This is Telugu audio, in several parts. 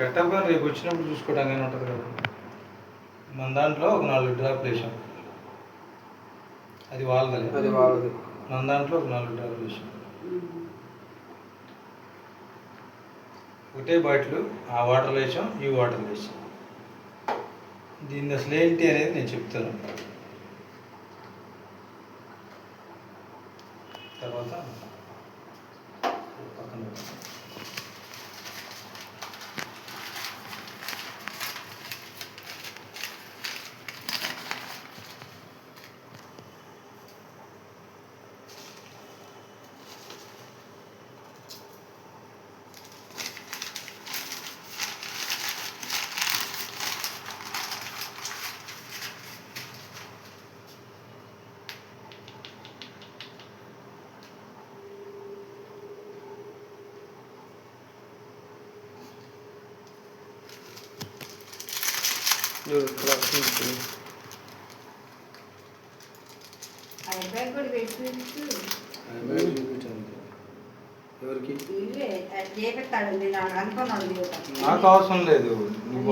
పెట్టాక రేపు వచ్చినప్పుడు చూసుకోవడానికి ఉంటుంది కదా. మన దాంట్లో ఒక 4 డ్రాప్లు వేసాం, అది వాళ్ళది. మన దాంట్లో ఒక 4 డ్రాప్లు వేసాం. ఒకటే బాటిల్ ఆ వాటర్లో వేసాం, ఈ వాటర్లో వేసాం. దీన్ని అసలు ఏంటి అనేది నేను చెప్తాను తర్వాత. పక్కన ఎవరికి నాకు అవసరం లేదు. నువ్వు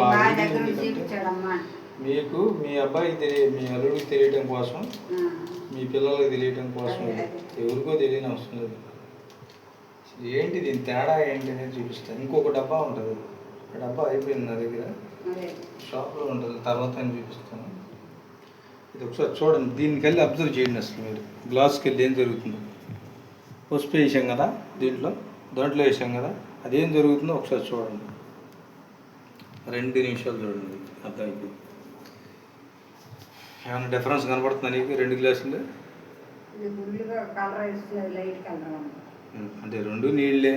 మీకు మీ అబ్బాయికి మీ అల్లుడికి తెలియటం కోసం, మీ పిల్లలకి తెలియటం కోసం, ఎవరికో తెలియని అవసరం లేదు. ఏంటి దీని తేడా ఏంటి అనేది చూపిస్తాను. ఇంకొక డబ్బా ఉంటుంది, ఆ డబ్బా అయిపోయింది నా దగ్గర, షాప్లో ఉంటుంది, తర్వాత నేను చూపిస్తాను. ఇది ఒకసారి చూడండి, దీనికి వెళ్ళి అబ్జర్వ్ చేయండి. అసలు మీరు గ్లాస్కి వెళ్ళి ఏం జరుగుతుందో. పసుపు వేసాం కదా దాంట్లో వేసాం కదా, అదేం జరుగుతుందో ఒకసారి చూడండి. 2 నిమిషాలు చూడండి, అర్థమైపోయింది. ఏమైనా డిఫరెన్స్ కనపడుతుందా నీకు 2 గ్లాసులు? అంటే 2 నీళ్ళే,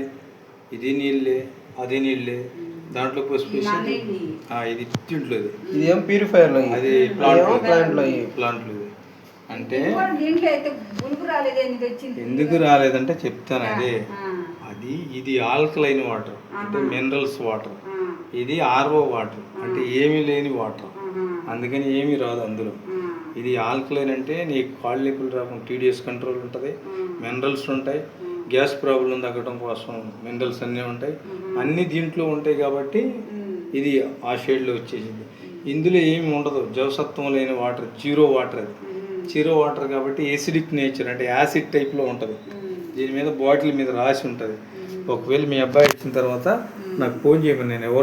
ఇది నీళ్ళే, అది నీళ్ళే, దాంట్లో పసుపు వేసి ఇది దీంట్లో, ఇది ఏం ప్యూరిఫైర్, అది ప్లాంట్లో. అంటే ఎందుకు రాలేదంటే చెప్తాను. అది ఇది ఆల్కలైన్ వాటర్, అంటే మినరల్స్ వాటర్. ఇది ఆర్ఓ వాటర్, అంటే ఏమీ లేని వాటర్, అందుకని ఏమీ రాదు అందులో. ఇది ఆల్కలైన్ అంటే నీకు కాళ్ళు నొప్పులు రాకుండా టీడీఎస్ కంట్రోల్ ఉంటుంది, మినరల్స్ ఉంటాయి, గ్యాస్ ప్రాబ్లం తగ్గడం కోసం మినరల్స్ అన్నీ ఉంటాయి, అన్నీ దీంట్లో ఉంటాయి. కాబట్టి ఇది ఆ షేడ్లో వచ్చేసింది. ఇందులో ఏమి ఉండదు, జవసత్వం లేని వాటర్, జీరో వాటర్. అది జీరో వాటర్ కాబట్టి యాసిడిక్ నేచర్, అంటే యాసిడ్ టైప్లో ఉంటుంది. దీని మీద బాటిల్ మీద రాసి ఉంటుంది. ఒకవేళ మీ అబ్బాయి ఇచ్చిన తర్వాత నాకు ఫోన్ చేయమని, నేను ఎవరు